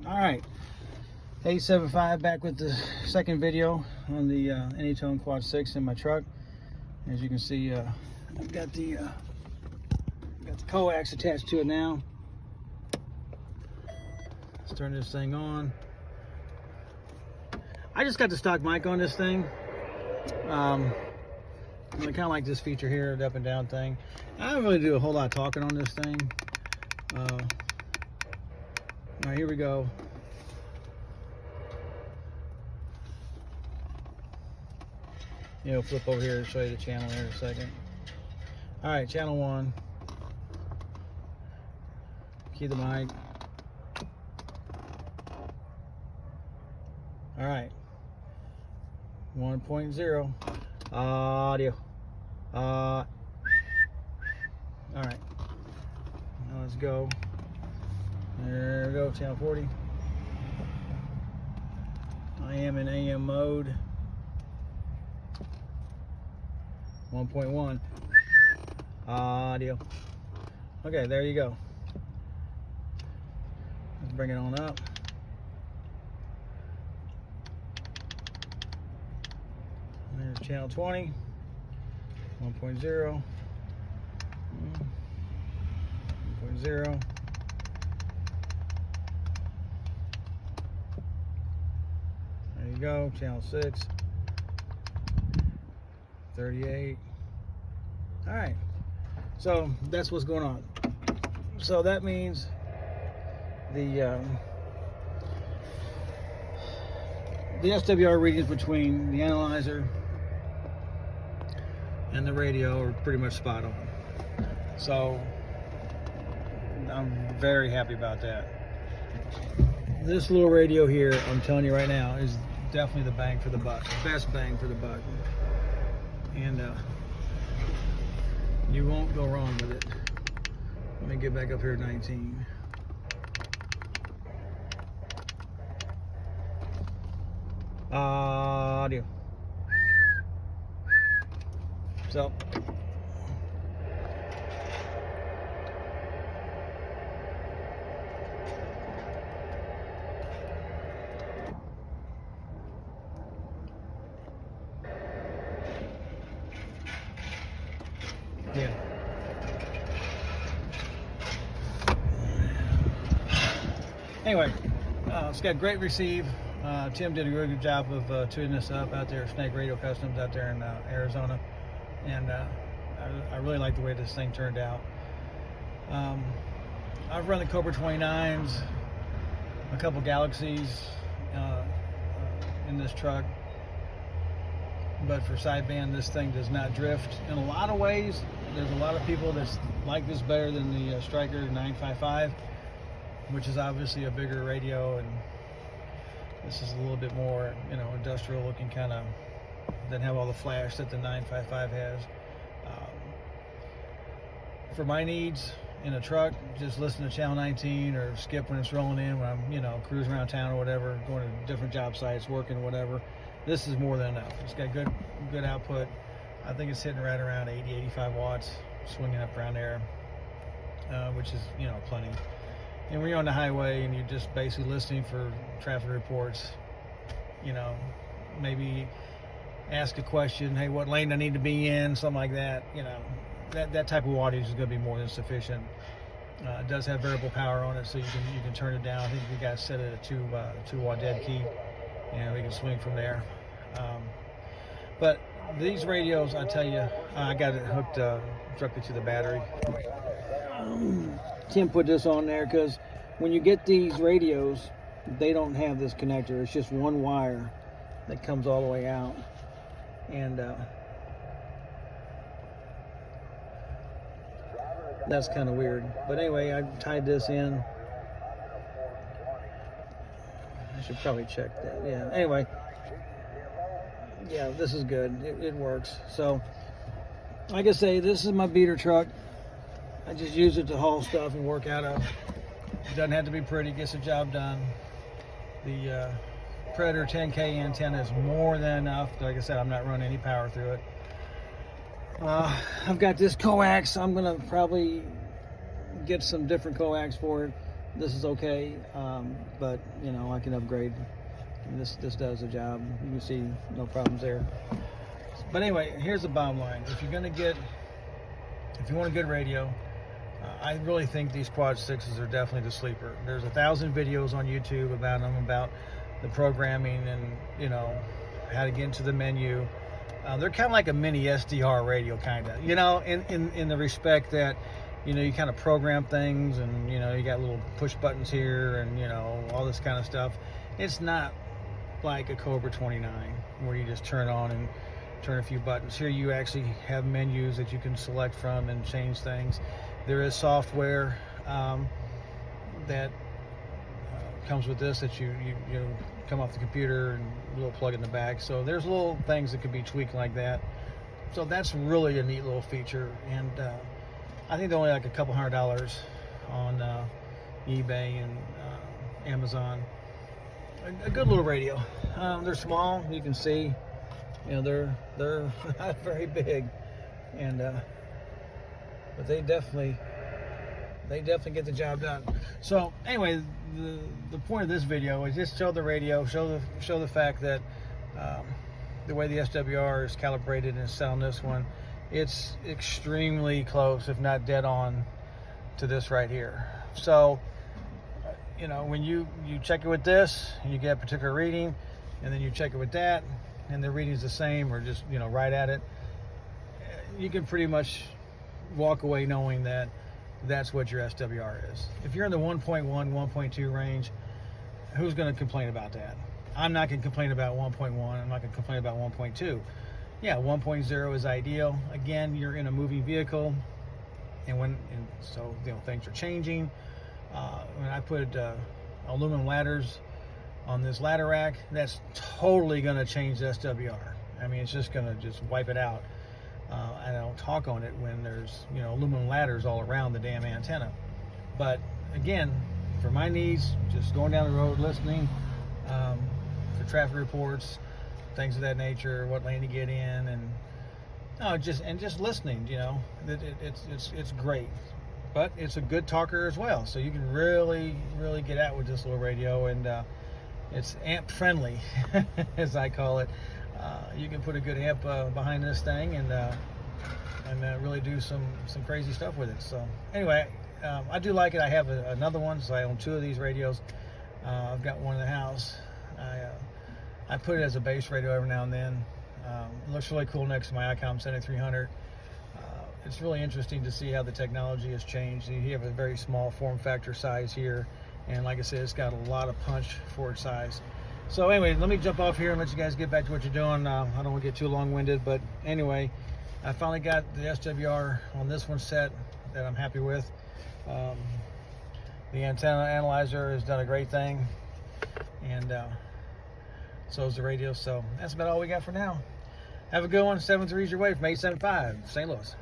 Alright, 875 back with the second video on the Anytone Quad 6 in my truck. As you can see, I've got the coax attached to it now. Let's turn this thing on. I just got the stock mic on this thing. I kind of like this feature here, the up and down thing. I don't really do a whole lot of talking on this thing. All right, here we go. Flip over here and show you the channel here in a second. All right, channel 1. Key the mic. All right, 1.0 audio. All right, now let's go. There we go, channel 40. I am in AM mode. 1.1 audio. Okay, there you go. Let's bring it on up. There's channel 20. 1.0. 1.0. There you go, channel 6. 38. All right, so that's what's going on. So that means the SWR readings between the analyzer and the radio are pretty much spot on. So I'm very happy about that. This little radio here, I'm telling you right now, is definitely the bang for the buck, best bang for the buck. And you won't go wrong with it. Let me get back up here at 19. Audio. So yeah. Anyway, it's got great receive. Tim did a really good job of tuning this up out there at Snake Radio Customs out there in Arizona, and I really like the way this thing turned out. I've run the Cobra 29s, a couple Galaxies in this truck, but for sideband, this thing does not drift. In a lot of ways, there's a lot of people that like this better than the Striker 955, which is obviously a bigger radio, and this is a little bit more, industrial looking, kind of, doesn't have all the flash that the 955 has. For my needs in a truck, just listen to channel 19 or skip when it's rolling in, when I'm, cruising around town or whatever, going to different job sites, working, whatever. This is more than enough. It's got good output. I think it's hitting right around 80, 85 watts, swinging up around there, which is, plenty. And when you're on the highway and you're just basically listening for traffic reports, maybe ask a question, hey, what lane I need to be in, something like that, that type of wattage is going to be more than sufficient. It does have variable power on it, so you can turn it down. I think we got set at a 2 watt dead key, and we can swing from there. But these radios, I tell you, I got it hooked directly to the battery. Tim put this on there because when you get these radios, they don't have this connector. It's just one wire that comes all the way out, and that's kind of weird. But anyway, I tied this in. I should probably check that. Yeah. Anyway, yeah, this is good. It works. So, like I say, this is my beater truck. I just use it to haul stuff and work out of. It doesn't have to be pretty, gets the job done. The Predator 10K antenna is more than enough. Like I said, I'm not running any power through it. I've got this coax. I'm gonna probably get some different coax for it. This is okay, but you know, I can upgrade. And this does the job. You can see no problems there. But anyway, here's the bottom line: if you want a good radio, I really think these Quad 6s are definitely the sleeper. There's 1,000 videos on YouTube about them, about the programming and, you know, how to get into the menu. They're kind of like a mini SWR radio, kind of, you know, in the respect that, you know, you kind of program things and, you know, you got little push buttons here and, you know, all this kind of stuff. It's not like a Cobra 29 where you just turn on and turn a few buttons. Here you actually have menus that you can select from and change things. There is software that comes with this that you come off the computer and a little plug in the back. So there's little things that could be tweaked like that. So that's really a neat little feature. And I think they're only like a couple $100 on eBay and Amazon. A good little radio. They're small, you can see. You know, they're not very big, and but they definitely get the job done. So anyway, the point of this video is just show the radio, show the fact that the way the SWR is calibrated and selling this one, it's extremely close, if not dead on, to this right here. So you know, when you check it with this and you get a particular reading, and then you check it with that and the reading's the same or just, you know, right at it, you can pretty much walk away knowing that that's what your SWR is. If you're in the 1.1, 1.2 range, who's going to complain about that? I'm not going to complain about 1.1. I'm not going to complain about 1.2. Yeah, 1.0 is ideal. Again, you're in a moving vehicle, and so you know, things are changing. When I put aluminum ladders on this ladder rack, that's totally going to change the SWR. I mean, it's just going to just wipe it out. I don't talk on it when there's, you know, aluminum ladders all around the damn antenna. But again, for my needs, just going down the road, listening for traffic reports, things of that nature, what lane to get in, and just listening. You know, it's great. But it's a good talker as well, so you can really get out with this little radio, and it's amp friendly, as I call it. You can put a good amp behind this thing and really do some crazy stuff with it. So anyway, I do like it. I have another one, so I own 2 of these radios. I've got one in the house. I put it as a base radio every now and then. It looks really cool next to my ICOM 7300. It's really interesting to see how the technology has changed. You have a very small form factor size here, and like I said, it's got a lot of punch for its size. So anyway, let me jump off here and let you guys get back to what you're doing. I don't want to get too long-winded, but anyway, I finally got the SWR on this one set that I'm happy with. The antenna analyzer has done a great thing, and so is the radio. So that's about all we got for now. Have a good one. 7-3 is your way from 875, St. Louis.